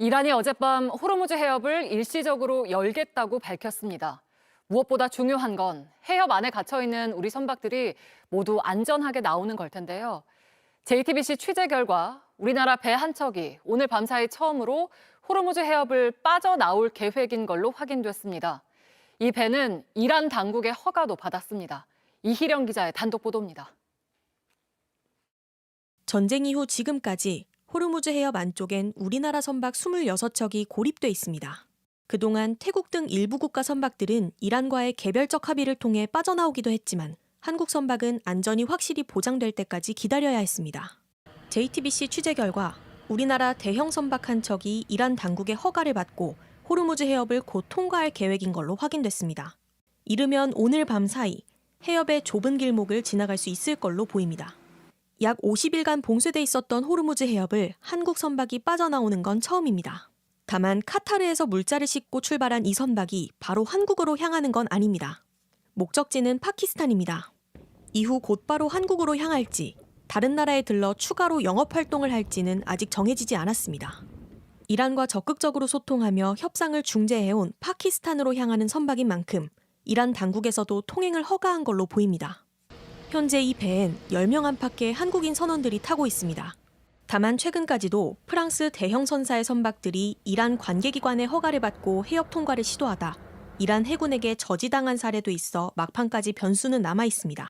이란이 어젯밤 호르무즈 해협을 일시적으로 열겠다고 밝혔습니다. 무엇보다 중요한 건 해협 안에 갇혀있는 우리 선박들이 모두 안전하게 나오는 걸 텐데요. JTBC 취재 결과 우리나라 배 한 척이 오늘 밤사이 처음으로 호르무즈 해협을 빠져나올 계획인 걸로 확인됐습니다. 이 배는 이란 당국의 허가도 받았습니다. 이희령 기자의 단독 보도입니다. 전쟁 이후 지금까지 호르무즈 해협 안쪽엔 우리나라 선박 26척이 고립돼 있습니다. 그동안 태국 등 일부 국가 선박들은 이란과의 개별적 합의를 통해 빠져나오기도 했지만 한국 선박은 안전이 확실히 보장될 때까지 기다려야 했습니다. JTBC 취재 결과 우리나라 대형 선박 한 척이 이란 당국의 허가를 받고 호르무즈 해협을 곧 통과할 계획인 걸로 확인됐습니다. 이르면 오늘 밤 사이 해협의 좁은 길목을 지나갈 수 있을 걸로 보입니다. 약 50일간 봉쇄돼 있었던 호르무즈 해협을 한국 선박이 빠져나오는 건 처음입니다. 다만 카타르에서 물자를 싣고 출발한 이 선박이 바로 한국으로 향하는 건 아닙니다. 목적지는 파키스탄입니다. 이후 곧바로 한국으로 향할지 다른 나라에 들러 추가로 영업 활동을 할지는 아직 정해지지 않았습니다. 이란과 적극적으로 소통하며 협상을 중재해온 파키스탄으로 향하는 선박인 만큼 이란 당국에서도 통행을 허가한 걸로 보입니다. 현재 이 배엔 10명 안팎의 한국인 선원들이 타고 있습니다. 다만 최근까지도 프랑스 대형 선사의 선박들이 이란 관계기관의 허가를 받고 해협 통과를 시도하다 이란 해군에게 저지당한 사례도 있어 막판까지 변수는 남아 있습니다.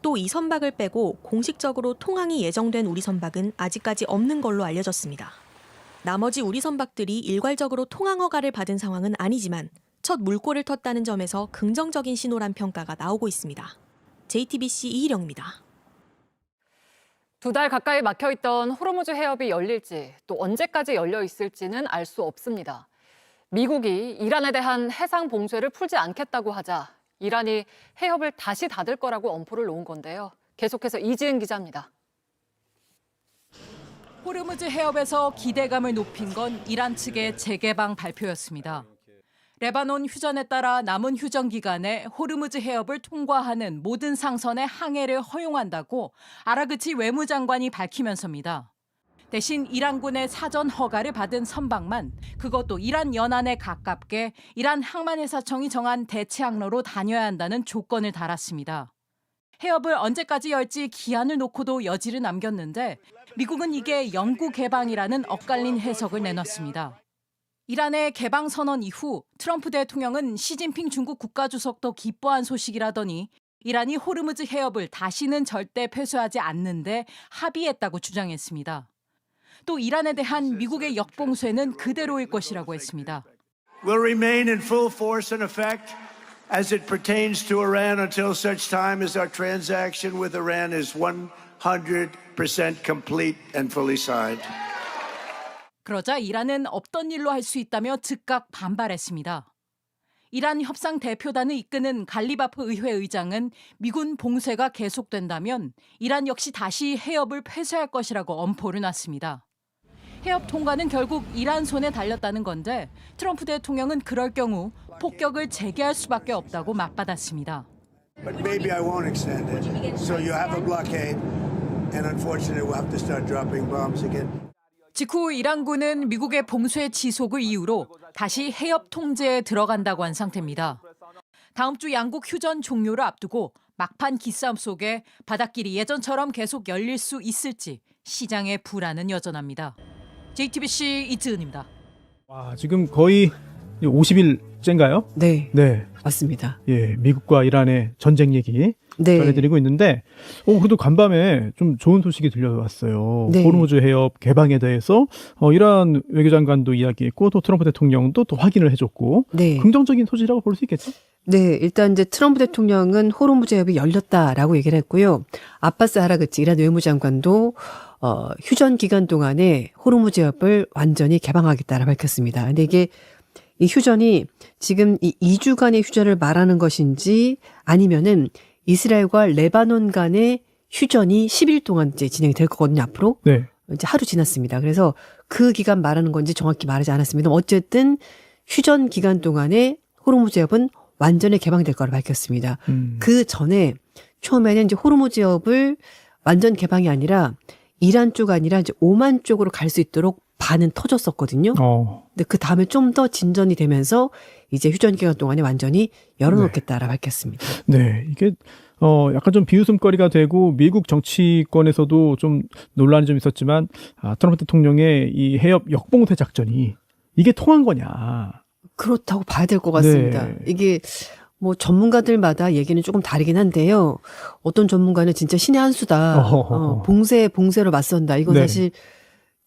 또 이 선박을 빼고 공식적으로 통항이 예정된 우리 선박은 아직까지 없는 걸로 알려졌습니다. 나머지 우리 선박들이 일괄적으로 통항 허가를 받은 상황은 아니지만 첫 물꼬를 텄다는 점에서 긍정적인 신호란 평가가 나오고 있습니다. JTBC 이희령입니다. 2달 가까이 막혀있던 호르무즈 해협이 열릴지 또 언제까지 열려 있을지는 알 수 없습니다. 미국이 이란에 대한 해상 봉쇄를 풀지 않겠다고 하자 이란이 해협을 다시 닫을 거라고 엄포를 놓은 건데요. 계속해서 이지은 기자입니다. 호르무즈 해협에서 기대감을 높인 건 이란 측의 재개방 발표였습니다. 레바논 휴전에 따라 남은 휴전 기간에 호르무즈 해협을 통과하는 모든 상선의 항해를 허용한다고 아라그치 외무장관이 밝히면서입니다. 대신 이란군의 사전 허가를 받은 선박만 그것도 이란 연안에 가깝게 이란 항만회사청이 정한 대체 항로로 다녀야 한다는 조건을 달았습니다. 해협을 언제까지 열지 기한을 놓고도 여지를 남겼는데 미국은 이게 영구 개방이라는 엇갈린 해석을 내놨습니다. 이란의 개방 선언 이후 트럼프 대통령은 시진핑 중국 국가주석도 기뻐한 소식이라더니 이란이 호르무즈 해협을 다시는 절대 폐쇄하지 않는데 합의했다고 주장했습니다. 또 이란에 대한 미국의 역봉쇄는 그대로일 것이라고 했습니다. Will remain in full force and effect as it pertains to Iran until such time as our transaction with Iran is 100% complete and fully signed. 그러자 이란은 없던 일로 할 수 있다며 즉각 반발했습니다. 이란 협상 대표단을 이끄는 갈리바프 의회 의장은 미군 봉쇄가 계속된다면 이란 역시 다시 해협을 폐쇄할 것이라고 엄포를 놨습니다. 해협 통과는 결국 이란 손에 달렸다는 건데 트럼프 대통령은 그럴 경우 폭격을 재개할 수밖에 없다고 맞받았습니다. But maybe I won't extend it. So you have a blockade and unfortunately we'll have to start dropping bombs again. 직후 이란군은 미국의 봉쇄 지속을 이유로 다시 해협 통제에 들어간다고 한 상태입니다. 다음 주 양국 휴전 종료를 앞두고 막판 기싸움 속에 바닷길이 예전처럼 계속 열릴 수 있을지 시장의 불안은 여전합니다. JTBC 이지은입니다. 와, 지금 거의 50일째인가요? 네, 네. 맞습니다. 예, 미국과 이란의 전쟁 얘기 네. 전해드리고 있는데, 그래도 간밤에 좀 좋은 소식이 들려왔어요. 네. 호르무즈 해협 개방에 대해서 이란 외교장관도 이야기했고, 또 트럼프 대통령도 또 확인을 해줬고, 네. 긍정적인 소식이라고 볼 수 있겠죠? 네, 일단 이제 트럼프 대통령은 호르무즈 해협이 열렸다라고 얘기를 했고요. 아바스 아라그치 이란 외무장관도 휴전 기간 동안에 호르무즈 해협을 완전히 개방하겠다라고 밝혔습니다. 근데 이게 이 휴전이 지금 이 2주간의 휴전을 말하는 것인지 아니면은 이스라엘과 레바논 간의 휴전이 10일 동안 이제 진행이 될 거거든요, 앞으로. 네. 이제 하루 지났습니다. 그래서 그 기간 말하는 건지 정확히 말하지 않았습니다. 어쨌든 휴전 기간 동안에 호르무즈 해협은 완전히 개방될 거라고 밝혔습니다. 그 전에 처음에는 이제 호르무즈 해협을 완전 개방이 아니라 이란 쪽 아니라 이제 오만 쪽으로 갈 수 있도록 반은 터졌었거든요. 근데 그 다음에 좀 더 진전이 되면서 이제 휴전 기간 동안에 완전히 열어놓겠다라 밝혔습니다. 네, 이게 약간 좀 비웃음거리가 되고 미국 정치권에서도 좀 논란이 좀 있었지만 트럼프 대통령의 이 해협 역봉쇄 작전이 이게 통한 거냐. 그렇다고 봐야 될 것 같습니다. 네. 이게 뭐 전문가들마다 얘기는 조금 다르긴 한데요. 어떤 전문가는 진짜 신의 한 수다. 봉쇄로 맞선다. 이건 네. 사실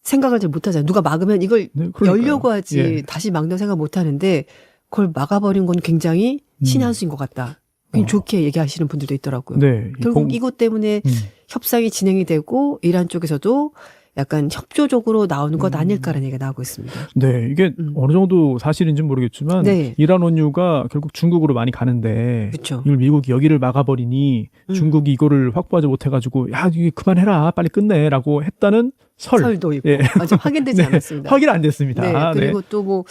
생각을 잘 못하잖아요. 누가 막으면 이걸 네, 그러니까요. 열려고 하지 예. 다시 막는 생각 못하는데 그걸 막아버린 건 굉장히 신의 한 수인 것 같다. 굉장히 좋게 얘기하시는 분들도 있더라고요. 네, 결국 이것 때문에 협상이 진행이 되고 이란 쪽에서도 약간 협조적으로 나오는 것 아닐까라는 얘기가 나오고 있습니다. 네, 이게 어느 정도 사실인지는 모르겠지만 네. 이란 원유가 결국 중국으로 많이 가는데 그렇죠. 이걸 미국이 여기를 막아버리니 중국이 이거를 확보하지 못해가지고 야 이게 그만해라 빨리 끝내라고 했다는 설도 있고 예. 아직 확인되지 네, 않았습니다. 확인 안 됐습니다. 네, 그리고 또 뭐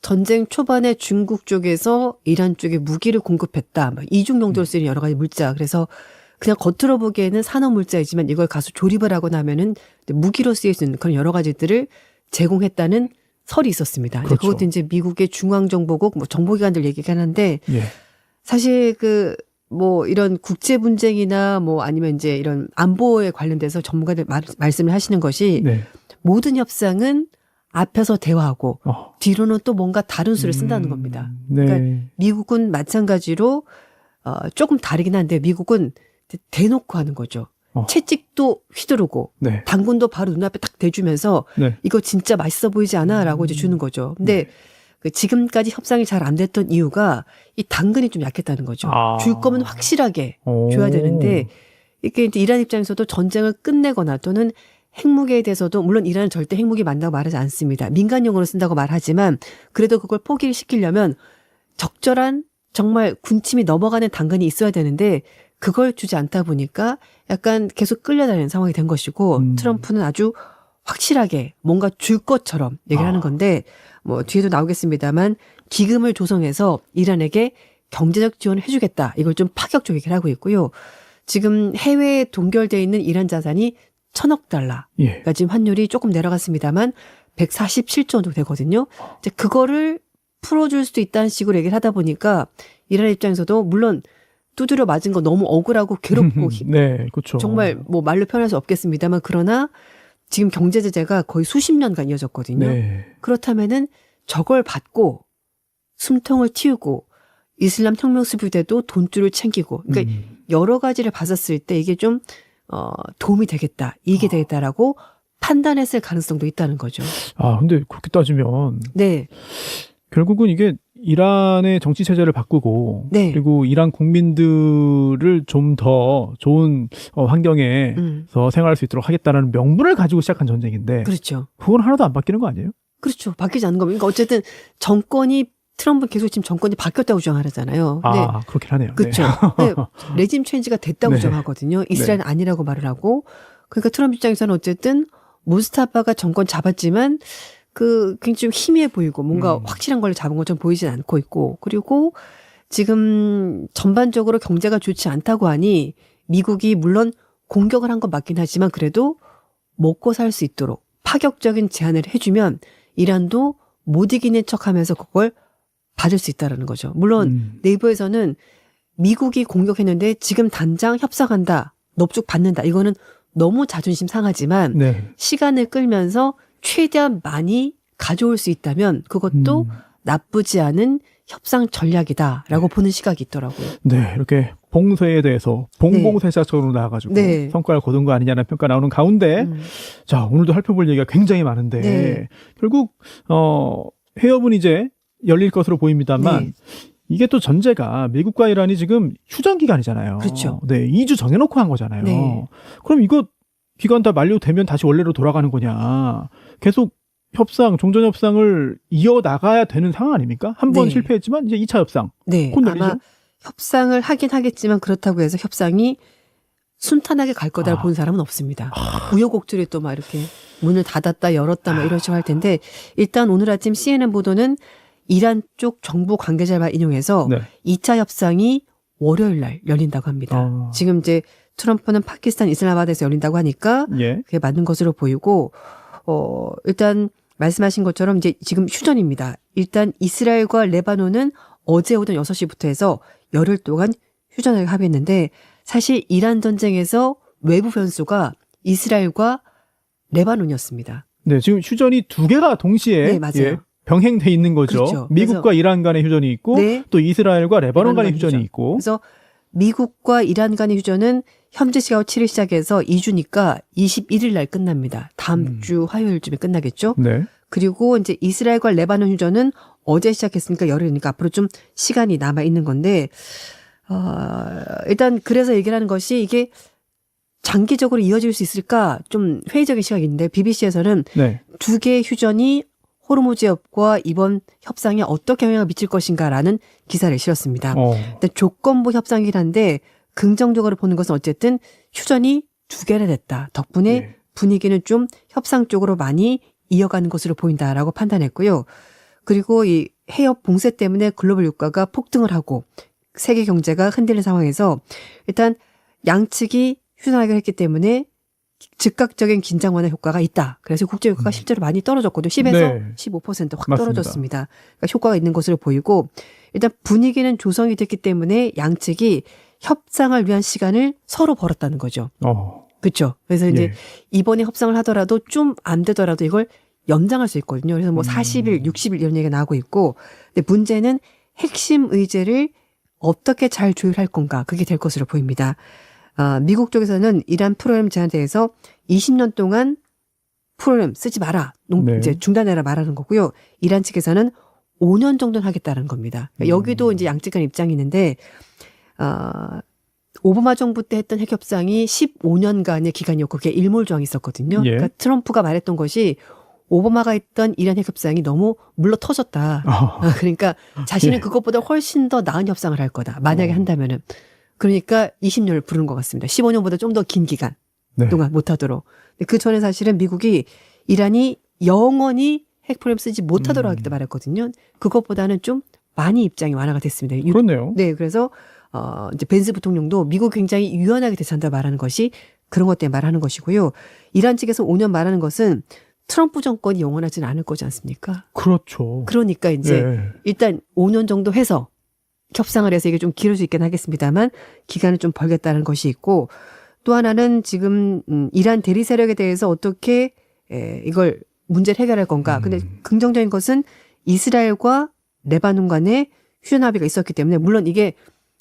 전쟁 초반에 중국 쪽에서 이란 쪽에 무기를 공급했다. 막 이중 용도로 쓰이는 여러 가지 물자. 그래서 그냥 겉으로 보기에는 산업 물자이지만 이걸 가서 조립을 하고 나면은 무기로 쓰일 수 있는 그런 여러 가지들을 제공했다는 설이 있었습니다. 근데 그렇죠. 그것도 이제 미국의 중앙정보국 뭐 정보기관들 얘기긴 한데 예. 사실 그 뭐 이런 국제 분쟁이나 뭐 아니면 이제 이런 안보에 관련돼서 전문가들 말씀을 하시는 것이 네. 모든 협상은 앞에서 대화하고 어. 뒤로는 또 뭔가 다른 수를 쓴다는 겁니다. 네. 그러니까 미국은 마찬가지로 조금 다르긴 한데 미국은 대놓고 하는 거죠. 채찍도 휘두르고 네. 당근도 바로 눈앞에 딱 대주면서 네. 이거 진짜 맛있어 보이지 않아라고 이제 주는 거죠. 근데 그 지금까지 협상이 잘 안 됐던 이유가 이 당근이 좀 약했다는 거죠. 줄 거면 확실하게 줘야 되는데 이게 이제 이란 입장에서도 전쟁을 끝내거나 또는 핵무기에 대해서도 물론 이란은 절대 핵무기 만다고 말하지 않습니다. 민간용으로 쓴다고 말하지만 그래도 그걸 포기를 시키려면 적절한 정말 군침이 넘어가는 당근이 있어야 되는데 그걸 주지 않다 보니까 약간 계속 끌려다니는 상황이 된 것이고 트럼프는 아주 확실하게 뭔가 줄 것처럼 얘기를 하는 건데 뭐 뒤에도 나오겠습니다만 기금을 조성해서 이란에게 경제적 지원을 해주겠다. 이걸 좀 파격적 얘기를 하고 있고요. 지금 해외에 동결돼 있는 이란 자산이 1,000억 달러. 예. 그러니까 지금 환율이 조금 내려갔습니다만 147조 정도 되거든요. 이제 그거를 풀어줄 수도 있다는 식으로 얘기를 하다 보니까 이란 입장에서도 물론 두드려 맞은 거 너무 억울하고 괴롭고 네, 그렇죠. 정말 뭐 말로 표현할 수 없겠습니다만 그러나 지금 경제 제재가 거의 수십 년간 이어졌거든요. 네. 그렇다면은 저걸 받고 숨통을 틔우고 이슬람 혁명 수비대도 돈줄을 챙기고 그러니까 여러 가지를 봤었을 때 이게 좀 도움이 되겠다, 이익이 되겠다라고 판단했을 가능성도 있다는 거죠. 근데 그렇게 따지면 네, 결국은 이게 이란의 정치 체제를 바꾸고 네. 그리고 이란 국민들을 좀 더 좋은 환경에서 생활할 수 있도록 하겠다는 명분을 가지고 시작한 전쟁인데 그렇죠. 그건 하나도 안 바뀌는 거 아니에요? 그렇죠. 바뀌지 않는 겁니다. 그러니까 어쨌든 정권이 트럼프는 계속 지금 정권이 바뀌었다고 주장하잖아요. 근데 그렇긴 하네요. 그렇죠. 네. 네, 레짐 체인지가 됐다고 네. 주장하거든요. 이스라엘은 아니라고 말을 하고. 그러니까 트럼프 입장에서는 어쨌든 무스타파가 정권 잡았지만 그 굉장히 좀 희미해 보이고 뭔가 확실한 걸 잡은 것처럼 보이진 않고 있고 그리고 지금 전반적으로 경제가 좋지 않다고 하니 미국이 물론 공격을 한 건 맞긴 하지만 그래도 먹고 살 수 있도록 파격적인 제안을 해주면 이란도 못 이기는 척하면서 그걸 받을 수 있다라는 거죠. 물론 네이버에서는 미국이 공격했는데 지금 당장 협상한다, 넙죽 받는다. 이거는 너무 자존심 상하지만 네. 시간을 끌면서 최대한 많이 가져올 수 있다면 그것도 나쁘지 않은 협상 전략이다라고 보는 시각이 있더라고요. 네, 이렇게 봉쇄에 대해서 봉봉쇄사적으로 나와가지고 네. 성과를 거둔 거 아니냐는 평가 나오는 가운데 자 오늘도 살펴볼 얘기가 굉장히 많은데 네. 결국 해협은 이제 열릴 것으로 보입니다만 네. 이게 또 전제가 미국과 이란이 지금 휴전 기간이잖아요. 그렇죠. 네, 2주 정해놓고 한 거잖아요. 네. 그럼 이거 기간 다 만료되면 다시 원래로 돌아가는 거냐? 계속 종전 협상을 이어나가야 되는 상황 아닙니까? 한 번 네. 실패했지만 이제 2차 협상. 네, 곧 열리죠? 아마 협상을 하긴 하겠지만 그렇다고 해서 협상이 순탄하게 갈 거다를 보는 사람은 없습니다. 우여곡절이 또 막 이렇게 문을 닫았다 열었다 막 이런 식으로 할 텐데 일단 오늘 아침 CNN 보도는 이란 쪽 정부 관계자를 인용해서 네. 2차 협상이 월요일 날 열린다고 합니다. 지금 이제 트럼프는 파키스탄 이슬람마바드에서 열린다고 하니까 예. 그게 맞는 것으로 보이고 일단 말씀하신 것처럼 이제 지금 휴전입니다. 일단 이스라엘과 레바논은 어제 오전 6시부터 해서 열흘 동안 휴전을 합의했는데 사실 이란 전쟁에서 외부 변수가 이스라엘과 레바논이었습니다. 네, 지금 휴전이 두 개가 동시에 네, 맞아요. 병행돼 있는 거죠. 그렇죠. 미국과 이란 간의 휴전이 있고 네. 또 이스라엘과 레바논 간의 레바논 휴전이 휴전. 있고. 그래서 미국과 이란 간의 휴전은 현지 시각으로 7일 시작해서 2주니까 21일 날 끝납니다. 다음 주 화요일쯤에 끝나겠죠. 네. 그리고 이제 이스라엘과 레바논 휴전은 어제 시작했으니까 열흘이니까 앞으로 좀 시간이 남아 있는 건데 일단 그래서 얘기를 하는 것이 이게 장기적으로 이어질 수 있을까 좀 회의적인 시각인데 BBC에서는 네. 두 개의 휴전이 호르무즈 해협과 이번 협상에 어떻게 영향을 미칠 것인가라는 기사를 실었습니다. 일단 조건부 협상이긴 한데 긍정적으로 보는 것은 어쨌든 휴전이 두 개나 됐다. 덕분에 네. 분위기는 좀 협상 쪽으로 많이 이어가는 것으로 보인다라고 판단했고요. 그리고 이 해협 봉쇄 때문에 글로벌 유가가 폭등을 하고 세계 경제가 흔들리는 상황에서 일단 양측이 휴전하기로 했기 때문에 즉각적인 긴장 완화 효과가 있다. 그래서 국제 유가가 실제로 많이 떨어졌거든요. 10에서 네. 15%확 맞습니다. 떨어졌습니다. 그러니까 효과가 있는 것으로 보이고 일단 분위기는 조성이 됐기 때문에 양측이 협상을 위한 시간을 서로 벌었다는 거죠. 그렇죠. 그래서 이제 예. 이번에 협상을 하더라도 좀 안 되더라도 이걸 연장할 수 있거든요. 그래서 뭐 40일, 60일 이런 얘기가 나오고 있고 근데 문제는 핵심 의제를 어떻게 잘 조율할 건가 그게 될 것으로 보입니다. 미국 쪽에서는 이란 프로그램 제한에 대해서 20년 동안 프로그램 쓰지 마라. 네. 이제 중단해라 말하는 거고요. 이란 측에서는 5년 정도는 하겠다는 겁니다. 그러니까 여기도 이제 양측 간 입장이 있는데 오바마 정부 때 했던 핵협상이 15년간의 기간이었고 그게 일몰 조항이 있었거든요. 예. 그러니까 트럼프가 말했던 것이 오바마가 했던 이란 핵협상이 너무 물러 터졌다. 그러니까 자신은 예. 그것보다 훨씬 더 나은 협상을 할 거다. 만약에 한다면은. 그러니까 20년을 부른 것 같습니다. 15년보다 좀 더 긴 기간 네. 동안 못하도록. 그 전에 사실은 미국이 이란이 영원히 핵 프로그램 쓰지 못하도록 하기도 말했거든요. 그것보다는 좀 많이 입장이 완화가 됐습니다. 그렇네요. 네, 그래서 이제 벤스 부통령도 미국 굉장히 유연하게 대처한다 말하는 것이 그런 것 때문에 말하는 것이고요. 이란 측에서 5년 말하는 것은 트럼프 정권이 영원하지는 않을 거지 않습니까? 그렇죠. 그러니까 이제 예. 일단 5년 정도 해서 협상을 해서 이게 좀 길어질 수 있긴 하겠습니다만 기간을 좀 벌겠다는 것이 있고 또 하나는 지금 이란 대리 세력에 대해서 어떻게 이걸 문제를 해결할 건가. 근데 긍정적인 것은 이스라엘과 레바논 간에 휴전 합의가 있었기 때문에 물론 이게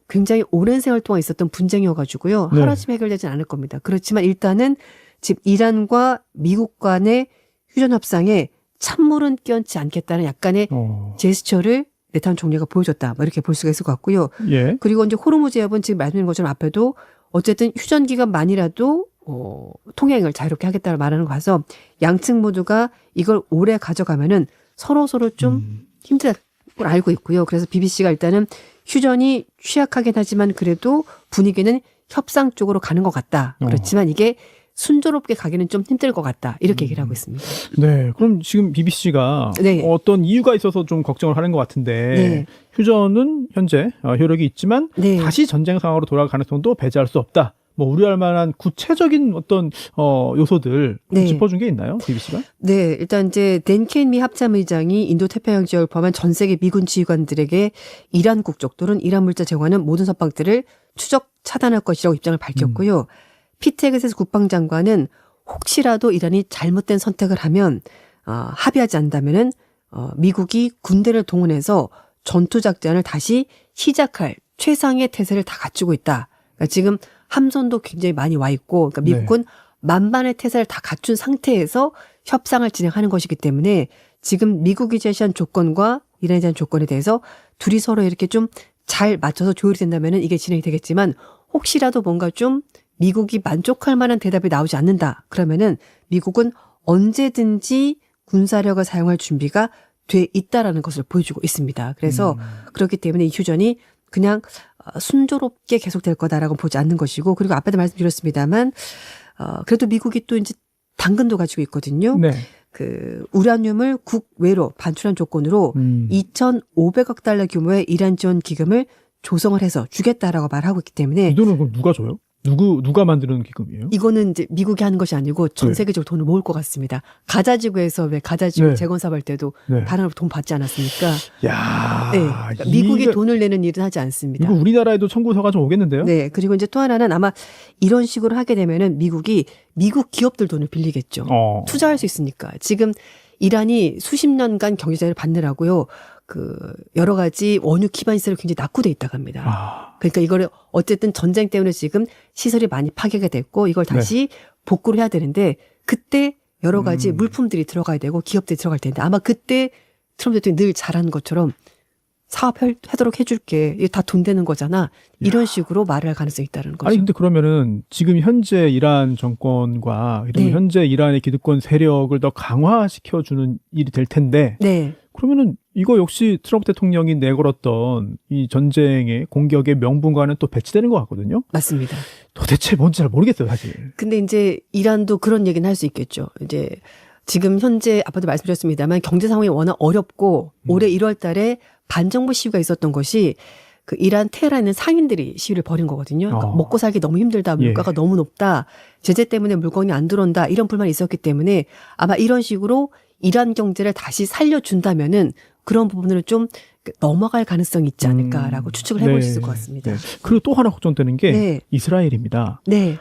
굉장히 오랜 세월 동안 있었던 분쟁이어가지고요. 네. 하루아침에 해결되진 않을 겁니다. 그렇지만 일단은 지금 이란과 미국 간의 휴전 협상에 찬물은 끼얹지 않겠다는 약간의 제스처를 네탄 총리가 보여줬다. 뭐 이렇게 볼 수가 있을 것 같고요. 예. 그리고 이제 호르무즈 해협은 지금 말씀드린 것처럼 앞에도 어쨌든 휴전 기간만이라도 통행을 자유롭게 하겠다고 말하는 거 봐서 양측 모두가 이걸 오래 가져가면은 서로 좀 힘든 걸 알고 있고요. 그래서 BBC가 일단은 휴전이 취약하긴 하지만 그래도 분위기는 협상 쪽으로 가는 것 같다. 그렇지만 이게 순조롭게 가기는 좀 힘들 것 같다. 이렇게 얘기를 하고 있습니다. 네, 그럼 지금 BBC가 네. 어떤 이유가 있어서 좀 걱정을 하는 것 같은데 네. 휴전은 현재 효력이 있지만 네. 다시 전쟁 상황으로 돌아갈 가능성도 배제할 수 없다. 뭐 우려할 만한 구체적인 어떤 요소들 네. 짚어준 게 있나요, BBC가? 네, 일단 이제 댄 케인 미 합참의장이 인도 태평양 지역을 포함한 전 세계 미군 지휘관들에게 이란 국적 또는 이란 물자 제공하는 모든 선박들을 추적 차단할 것이라고 입장을 밝혔고요. 피트 헤그세스 국방장관은 혹시라도 이란이 잘못된 선택을 하면 합의하지 않는다면은 미국이 군대를 동원해서 전투 작전을 다시 시작할 최상의 태세를 다 갖추고 있다. 그러니까 지금 함선도 굉장히 많이 와 있고, 그러니까 미국은 만반의 태세를 다 갖춘 상태에서 협상을 진행하는 것이기 때문에 지금 미국이 제시한 조건과 이란에 대한 조건에 대해서 둘이 서로 이렇게 좀 잘 맞춰서 조율이 된다면은 이게 진행이 되겠지만 혹시라도 뭔가 좀 미국이 만족할 만한 대답이 나오지 않는다. 그러면은 미국은 언제든지 군사력을 사용할 준비가 돼 있다라는 것을 보여주고 있습니다. 그래서 그렇기 때문에 이 휴전이 그냥 순조롭게 계속될 거다라고 보지 않는 것이고 그리고 앞에도 말씀드렸습니다만 그래도 미국이 또 이제 당근도 가지고 있거든요. 네. 그 우라늄을 국외로 반출한 조건으로 2,500억 달러 규모의 이란 지원 기금을 조성을 해서 주겠다라고 말하고 있기 때문에 이 돈은 그럼 누가 줘요? 누가 만드는 기금이에요? 이거는 이제 미국이 하는 것이 아니고 전 네. 세계적으로 돈을 모을 것 같습니다. 가자지구에서 왜 가자지구 네. 재건 사업할 때도 네. 다른 돈 받지 않았습니까? 야, 네. 그러니까 미국이 돈을 내는 일은 하지 않습니다. 이거 우리나라에도 청구서가 좀 오겠는데요? 네. 그리고 이제 또 하나는 아마 이런 식으로 하게 되면은 미국이 미국 기업들 돈을 빌리겠죠. 투자할 수 있으니까. 지금 이란이 수십 년간 경제자를 받느라고요. 그 여러 가지 원유 기반 시설을 굉장히 낙후돼 있다고 합니다. 아, 그러니까 이거를 어쨌든 전쟁 때문에 지금 시설이 많이 파괴가 됐고 이걸 다시 복구를 해야 되는데 그때 여러 가지 물품들이 들어가야 되고 기업들이 들어갈 텐데 아마 그때 트럼프 대통령이 늘 잘하는 것처럼 사업하도록 해줄게. 이게 다 돈 되는 거잖아. 이런 식으로 말을 할 가능성이 있다는 거죠. 아니 근데 그러면은 지금 현재 이란 정권과 이런 네. 현재 이란의 기득권 세력을 더 강화시켜 주는 일이 될 텐데 네. 그러면은 이거 역시 트럼프 대통령이 내걸었던 이 전쟁의 공격의 명분과는 또 배치되는 것 같거든요. 맞습니다. 도대체 뭔지 잘 모르겠어요, 사실. 근데 이제 이란도 그런 얘기는 할 수 있겠죠. 이제 지금 현재 아까도 말씀드렸습니다만 경제 상황이 워낙 어렵고 올해 1월 달에 반정부 시위가 있었던 것이 그 이란 테헤란에 있는 상인들이 시위를 벌인 거거든요. 그러니까 먹고 살기 너무 힘들다. 물가가 너무 높다. 제재 때문에 물건이 안 들어온다. 이런 불만이 있었기 때문에 아마 이런 식으로 이란 경제를 다시 살려준다면은 그런 부분으로 좀 넘어갈 가능성이 있지 않을까라고 추측을 해볼 수 있을 것 같습니다. 네. 그리고 또 하나 걱정되는 게 네. 이스라엘입니다. 네.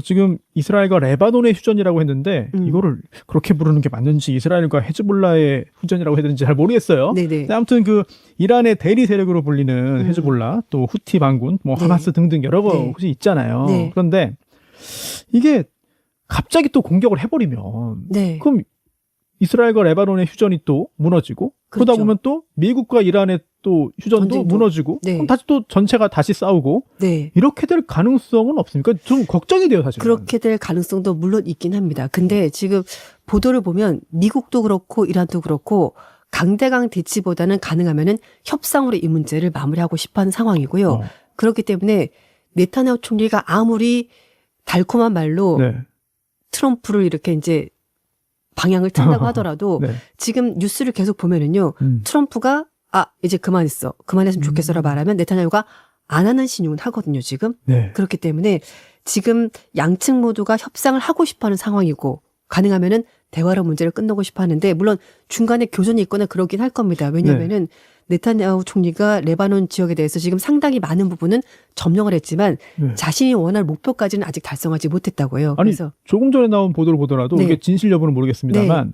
지금 이스라엘과 레바논의 휴전이라고 했는데 이거를 그렇게 부르는 게 맞는지 이스라엘과 헤즈볼라의 휴전이라고 해야 되는지 잘 모르겠어요. 네네. 근데 아무튼 그 이란의 대리 세력으로 불리는 헤즈볼라 또 후티 반군 뭐 네. 하마스 등등 여러 네. 곳이 있잖아요. 네. 그런데 이게 갑자기 또 공격을 해버리면 네. 그럼 이스라엘과 레바논의 휴전이 또 무너지고 그러다 그렇죠. 보면 또 미국과 이란의 또 휴전도 전쟁도. 무너지고 네. 그럼 다시 또 전체가 다시 싸우고 네. 이렇게 될 가능성은 없습니까? 좀 걱정이 돼요, 사실은. 그렇게 될 가능성도 물론 있긴 합니다. 근데 지금 보도를 보면 미국도 그렇고 이란도 그렇고 강대강 대치보다는 가능하면은 협상으로 이 문제를 마무리하고 싶어하는 상황이고요. 그렇기 때문에 네타냐후 총리가 아무리 달콤한 말로 네. 트럼프를 이렇게 이제 방향을 틀다고 하더라도 네. 지금 뉴스를 계속 보면은요. 음. 트럼프가 이제 그만했어. 그만했으면 좋겠어라 말하면 네타냐후가 안 하는 신용은 하거든요, 지금. 네. 그렇기 때문에 지금 양측 모두가 협상을 하고 싶어 하는 상황이고 가능하면은 대화로 문제를 끝내고 싶어 하는데 물론 중간에 교전이 있거나 그러긴 할 겁니다. 왜냐면은 네타냐후 총리가 레바논 지역에 대해서 지금 상당히 많은 부분은 점령을 했지만 네. 자신이 원할 목표까지는 아직 달성하지 못했다고 해요. 아니, 그래서 조금 전에 나온 보도를 보더라도 네. 이게 진실 여부는 모르겠습니다만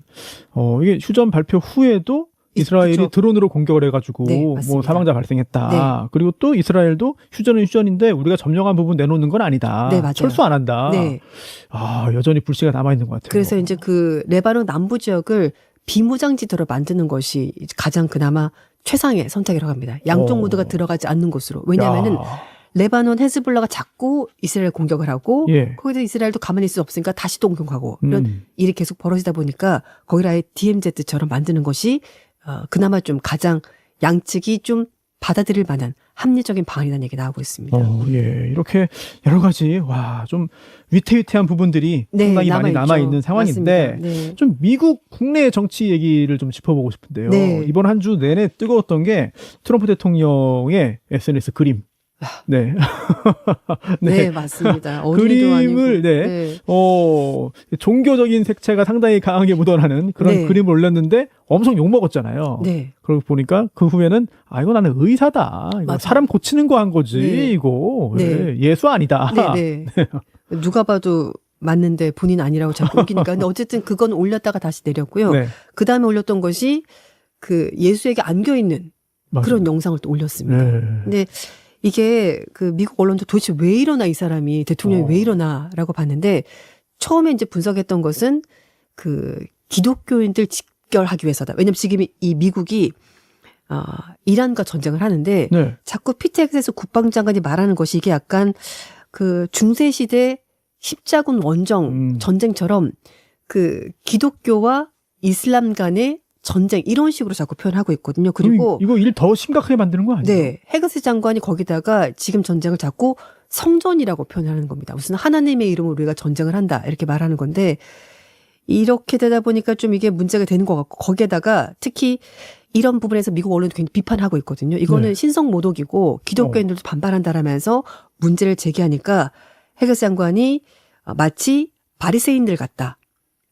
이게 휴전 발표 후에도 이스라엘이 그렇죠. 드론으로 공격을 해가지고 네, 뭐 맞습니다. 사망자 발생했다. 네. 그리고 또 이스라엘도 휴전은 휴전인데 우리가 점령한 부분 내놓는 건 아니다. 네, 맞아요. 철수 안 한다. 네. 여전히 불씨가 남아있는 것 같아요. 그래서 이제 그 레바논 남부 지역을 비무장지대로 만드는 것이 가장 그나마 최상의 선택이라고 합니다. 양쪽 모두가 들어가지 않는 곳으로. 왜냐하면은 레바논 헤즈볼라가 자꾸 이스라엘 공격을 하고 예. 거기서 이스라엘도 가만히 있을 수 없으니까 다시 또 공격하고 이런 일이 계속 벌어지다 보니까 거기를 아예 DMZ처럼 만드는 것이 그나마 좀 가장 양측이 좀 받아들일 만한 합리적인 방안이라는 얘기 나오고 있습니다. 예. 이렇게 여러 가지 좀 위태위태한 부분들이 상당히 많이 남아있는 상황인데 네. 좀 미국 국내 정치 얘기를 좀 짚어보고 싶은데요. 네. 이번 한 주 내내 뜨거웠던 게 트럼프 대통령의 SNS 그림. 네. 네, 맞습니다. 어린이도 그림을 아니고. 종교적인 색채가 상당히 강하게 묻어나는 그런 네. 그림을 올렸는데 엄청 욕먹었잖아요. 네. 그러고 보니까 그 후에는 이거 나는 의사다. 이거 맞아. 사람 고치는 거 한 거지. 네. 이거 네. 예수 아니다. 네, 네. 누가 봐도 맞는데 본인 아니라고 자꾸 우기니까. 근데 어쨌든 그건 올렸다가 다시 내렸고요. 네. 그 다음에 올렸던 것이 그 예수에게 안겨 있는 맞아요. 그런 영상을 또 올렸습니다. 네. 근데 이게 그 미국 언론도 도대체 왜 이러나 이 사람이 대통령이 왜 이러나라고 봤는데 처음에 이제 분석했던 것은 그 기독교인들 직결하기 위해서다. 왜냐면 지금 이 미국이 이란과 전쟁을 하는데 네. 자꾸 피텍스에서 국방장관이 말하는 것이 이게 약간 그 중세시대 십자군 원정 전쟁처럼 그 기독교와 이슬람 간의 전쟁 이런 식으로 자꾸 표현하고 있거든요. 그리고 이거 일 더 심각하게 만드는 거 아니에요? 네, 헤그스 장관이 거기다가 지금 전쟁을 자꾸 성전이라고 표현하는 겁니다. 무슨 하나님의 이름으로 우리가 전쟁을 한다 이렇게 말하는 건데 이렇게 되다 보니까 좀 이게 문제가 되는 것 같고 거기에다가 특히 이런 부분에서 미국 언론도 굉장히 비판하고 있거든요. 이거는 네. 신성 모독이고 기독교인들도 반발한다라면서 문제를 제기하니까 헤그스 장관이 마치 바리새인들 같다.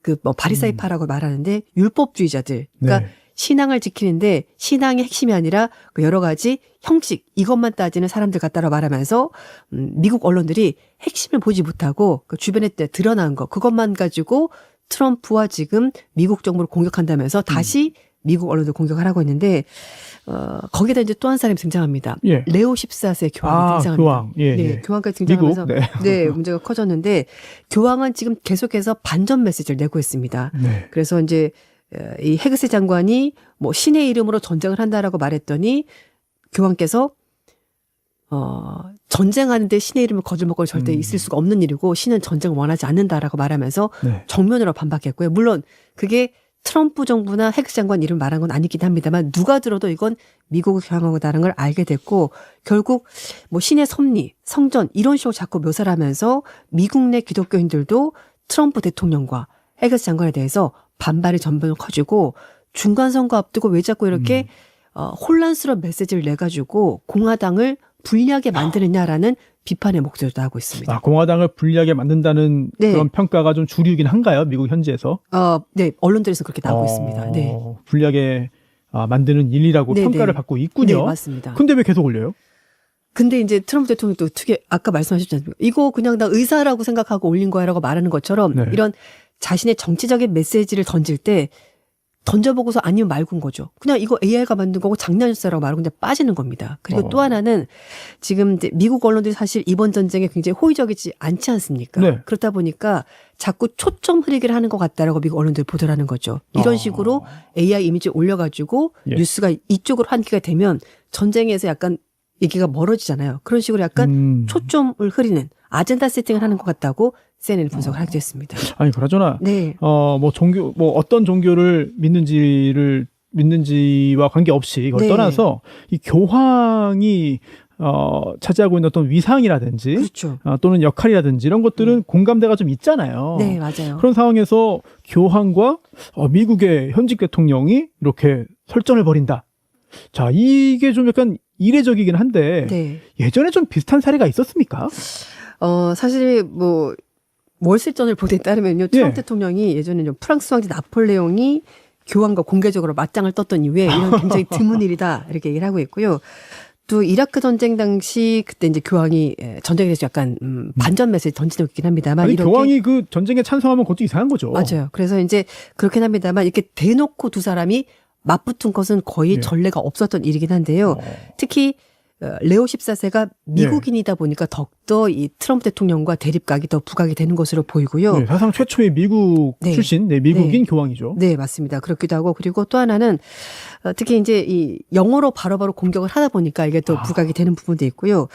그 뭐 바리사이파라고 말하는데 율법주의자들. 그러니까 네. 신앙을 지키는데 신앙의 핵심이 아니라 그 여러 가지 형식 이것만 따지는 사람들 같다라고 말하면서 미국 언론들이 핵심을 보지 못하고 그 주변에 드러난 거 그것만 가지고 트럼프와 지금 미국 정부를 공격한다면서 다시 미국 언론들 공격을 하고 있는데 거기다 이제 또 한 사람이 등장합니다. 예. 레오 14세 교황이 등장합니다. 교황. 예, 네, 예. 교황까지 미국. 등장하면서 네. 네, 문제가 커졌는데 교황은 지금 계속해서 반전 메시지를 내고 있습니다. 네. 그래서 이제 이 헤그스 장관이 뭐 신의 이름으로 전쟁을 한다라고 말했더니 교황께서 전쟁하는데 신의 이름을 거들먹거리 절대 있을 수가 없는 일이고 신은 전쟁을 원하지 않는다라고 말하면서 네. 정면으로 반박했고요. 물론 그게 트럼프 정부나 헤그스 장관 이름 말한 건 아니긴 합니다만 누가 들어도 이건 미국을 경험하다는 걸 알게 됐고 결국 뭐 신의 섭리, 성전 이런 식으로 자꾸 묘사를 하면서 미국 내 기독교인들도 트럼프 대통령과 헤그스 장관에 대해서 반발이 전면 커지고 중간선거 앞두고 왜 자꾸 이렇게 혼란스러운 메시지를 내가지고 공화당을 불리하게 만드느냐라는 비판의 목소리도 하고 있습니다. 공화당을 불리하게 만든다는 네. 그런 평가가 좀 주류이긴 한가요? 미국 현지에서? 네, 언론들에서 그렇게 나오고 있습니다. 네. 불리하게 만드는 일이라고 네, 평가를 네. 받고 있군요. 네, 맞습니다. 근데 왜 계속 올려요? 근데 이제 트럼프 대통령도 특히 아까 말씀하셨지 않습니까? 이거 그냥 나 의사라고 생각하고 올린 거야라고 말하는 것처럼 네. 이런 자신의 정치적인 메시지를 던질 때 던져보고서 아니면 말군 거죠. 그냥 이거 AI가 만든 거고 장난이었어라고 말하고 그냥 빠지는 겁니다. 그리고 또 하나는 지금 이제 미국 언론들이 사실 이번 전쟁에 굉장히 호의적이지 않지 않습니까? 네. 그렇다 보니까 자꾸 초점 흐리기를 하는 것 같다라고 미국 언론들이 보도를 하는 거죠. 이런 식으로 AI 이미지 올려가지고 예. 뉴스가 이쪽으로 환기가 되면 전쟁에서 약간 얘기가 멀어지잖아요. 그런 식으로 약간 초점을 흐리는 아젠다 세팅을 하는 것 같다고 CNN 분석을 하기도 했습니다. 아니 그러잖아. 네. 뭐 종교 뭐 어떤 종교를 믿는지와 관계없이 이걸 네. 떠나서 이 교황이 차지하고 있는 어떤 위상이라든지 그렇죠. 또는 역할이라든지 이런 것들은 공감대가 좀 있잖아요. 네, 맞아요. 그런 상황에서 교황과 미국의 현직 대통령이 이렇게 설전을 벌인다. 자, 이게 좀 약간 이례적이긴 한데 네. 예전에 좀 비슷한 사례가 있었습니까? 사실 뭐 월스트리트저널 보도에 따르면요. 트럼프 예. 대통령이 예전에 좀 프랑스 황제 나폴레옹이 교황과 공개적으로 맞짱을 떴던 이후에 이런 굉장히 드문 일이다 이렇게 얘기를 하고 있고요. 또 이라크 전쟁 당시 그때 이제 교황이 전쟁에 대해서 약간 반전 메시지 던지고 있긴 합니다만 아니, 이렇게 교황이 그 전쟁에 찬성하면 그것도 이상한 거죠. 맞아요. 그래서 이제 그렇긴 합니다만 이렇게 대놓고 두 사람이 맞붙은 것은 거의 네. 전례가 없었던 일이긴 한데요. 특히 레오 14세가 미국인이다 보니까 더욱더 이 트럼프 대통령과 대립각이 더 부각이 되는 것으로 보이고요. 네, 사상 최초의 미국 네. 출신 미국인 네. 교황이죠. 네, 맞습니다. 그렇기도 하고 그리고 또 하나는 특히 이제 이 영어로 바로바로 공격을 하다 보니까 이게 또 부각이 되는 부분도 있고요.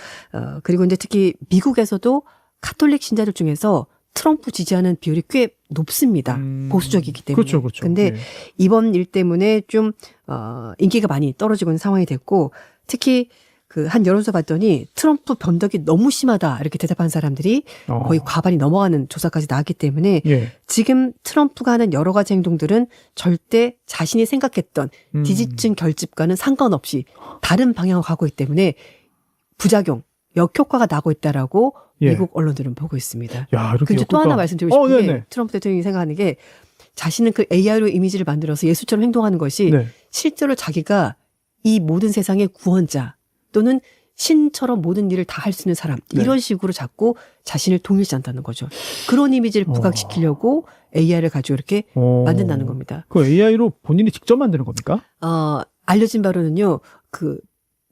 그리고 이제 특히 미국에서도 가톨릭 신자들 중에서 트럼프 지지하는 비율이 꽤 높습니다. 보수적이기 때문에. 그렇죠, 그렇죠. 근데 네. 이번 일 때문에 좀 인기가 많이 떨어지고 있는 상황이 됐고 특히 그 한 여론조사 봤더니 트럼프 변덕이 너무 심하다 이렇게 대답한 사람들이 거의 과반이 넘어가는 조사까지 나왔기 때문에 예. 지금 트럼프가 하는 여러 가지 행동들은 절대 자신이 생각했던 디지층 결집과는 상관없이 다른 방향으로 가고 있기 때문에 부작용, 역효과가 나고 있다라고 예. 미국 언론들은 보고 있습니다. 야, 이렇게 근데 또 역효과- 하나 말씀드리고 싶은 게 네네. 트럼프 대통령이 생각하는 게 자신은 그 AI로 이미지를 만들어서 예수처럼 행동하는 것이 네. 실제로 자기가 이 모든 세상의 구원자 또는 신처럼 모든 일을 다 할 수 있는 사람 네. 이런 식으로 자꾸 자신을 동일시 한다는 거죠. 그런 이미지를 부각시키려고 AI를 가지고 이렇게 만든다는 겁니다. 그 AI로 본인이 직접 만드는 겁니까? 알려진 바로는요. 그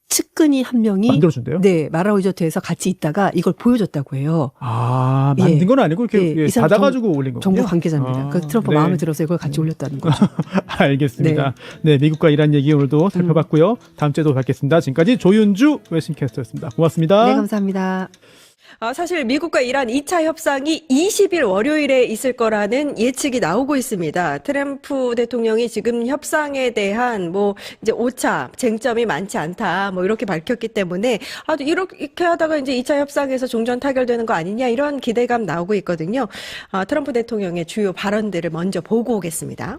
측근이 한 명이 만들어준대요? 네, 마라 리조트에서 같이 있다가 이걸 보여줬다고 해요. 만든 예. 건 아니고 이렇게 예, 이 사람 받아가지고 올린 거군요. 정부 관계자입니다. 그래서 트럼프 네. 마음에 들어서 이걸 같이 올렸다는 거죠. 알겠습니다. 네, 미국과 이란 얘기 오늘도 살펴봤고요. 다음 주에도 뵙겠습니다. 지금까지 조윤주 웨싱캐스터였습니다. 고맙습니다. 네, 감사합니다. 사실 미국과 이란 2차 협상이 20일 월요일에 있을 거라는 예측이 나오고 있습니다. 트럼프 대통령이 지금 협상에 대한 이제 5차 쟁점이 많지 않다 이렇게 밝혔기 때문에 이렇게 하다가 이제 2차 협상에서 종전 타결되는 거 아니냐 이런 기대감 나오고 있거든요. 트럼프 대통령의 주요 발언들을 먼저 보고 오겠습니다.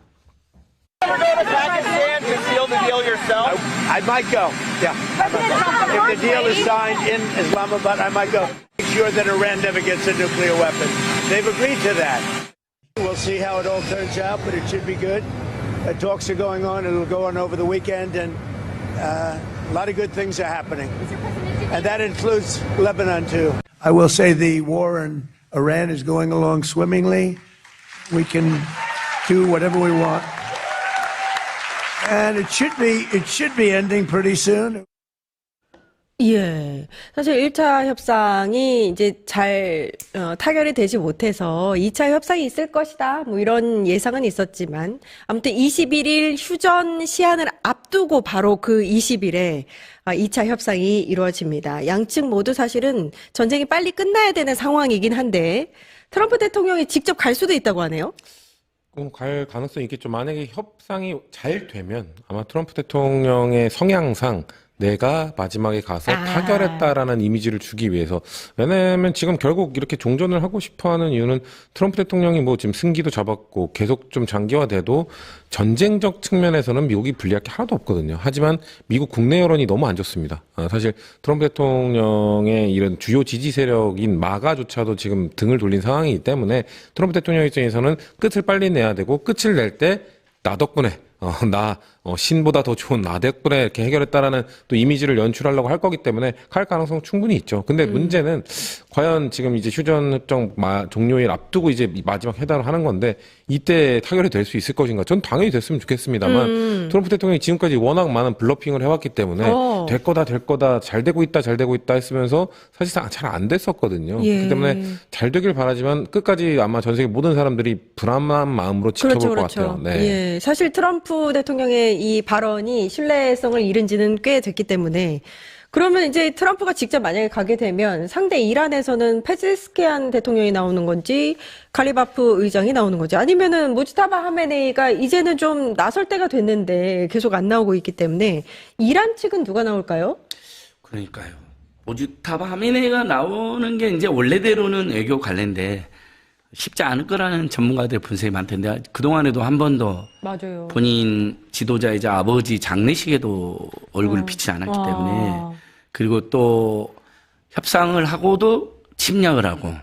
I might go. Yeah. If the deal is signed in Islamabad, I might go. Make sure that Iran never gets a nuclear weapon. They've agreed to that. We'll see how it all turns out, but it should be good. Talks are going on. It'll go on over the weekend, and a lot of good things are happening. And that includes Lebanon, too. I will say the war in Iran is going along swimmingly. We can do whatever we want. And it should be ending pretty soon. 예. 사실 1차 협상이 이제 잘 타결이 되지 못해서 2차 협상이 있을 것이다. 뭐 이런 예상은 있었지만 아무튼 21일 휴전 시한을 앞두고 바로 그 20일에 2차 협상이 이루어집니다. 양측 모두 사실은 전쟁이 빨리 끝나야 되는 상황이긴 한데 트럼프 대통령이 직접 갈 수도 있다고 하네요. 갈 가능성이 있겠죠. 만약에 협상이 잘 되면 아마 트럼프 대통령의 성향상 내가 마지막에 가서 타결했다라는 이미지를 주기 위해서. 왜냐면 지금 결국 이렇게 종전을 하고 싶어 하는 이유는 트럼프 대통령이 뭐 지금 승기도 잡았고 계속 좀 장기화돼도 전쟁적 측면에서는 미국이 불리할 게 하나도 없거든요. 하지만 미국 국내 여론이 너무 안 좋습니다. 사실 트럼프 대통령의 이런 주요 지지 세력인 마가조차도 지금 등을 돌린 상황이기 때문에 트럼프 대통령 입장에서는 끝을 빨리 내야 되고 끝을 낼 때 나 덕분에 신보다 더 좋은 나 덕분에 이렇게 해결했다라는 또 이미지를 연출하려고 할 거기 때문에 갈 가능성 충분히 있죠. 근데 문제는 과연 지금 이제 휴전 협정 종료일 앞두고 이제 마지막 회담을 하는 건데 이때 타결이 될 수 있을 것인가? 전 당연히 됐으면 좋겠습니다만 트럼프 대통령이 지금까지 워낙 많은 블러핑을 해왔기 때문에 될 거다, 잘 되고 있다 했으면서 사실상 잘 안 됐었거든요. 예. 그렇기 때문에 잘 되길 바라지만 끝까지 아마 전 세계 모든 사람들이 불안한 마음으로 지켜볼 것 같아요. 네. 예. 사실 트럼프 대통령의 이 발언이 신뢰성을 잃은 지는 꽤 됐기 때문에 그러면 이제 트럼프가 직접 만약에 가게 되면 상대 이란에서는 페제스키안 대통령이 나오는 건지 갈리바프 의장이 나오는 건지 아니면은 무지타바 하메네이가 이제는 좀 나설 때가 됐는데 계속 안 나오고 있기 때문에 이란 측은 누가 나올까요? 그러니까요. 무지타바 하메네이가 나오는 게 이제 원래대로는 외교 관례인데 쉽지 않을 거라는 전문가들의 분석이 많던데 그동안에도 한 번도 맞아요. 본인 지도자이자 아버지 장례식에도 얼굴을 비치지 않았기 때문에 그리고 또 협상을 하고도 침략을 하고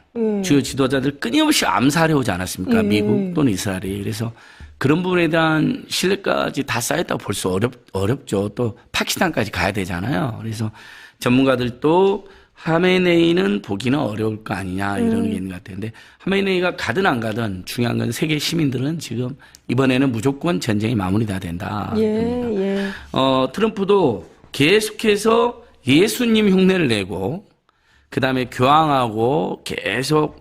주요 지도자들 끊임없이 암살해 오지 않았습니까? 미국 또는 이스라엘이. 그래서 그런 부분에 대한 신뢰까지 다 쌓였다고 볼 수 어렵죠. 또 파키스탄까지 가야 되잖아요. 그래서 전문가들도 하메네이는 보기는 어려울 거 아니냐 이런 게 있는 것 같은데 하메네이가 가든 안 가든 중요한 건 세계 시민들은 지금 이번에는 무조건 전쟁이 마무리돼야 된다. 예. 트럼프도 계속해서 예수님 흉내를 내고 그다음에 교황하고 계속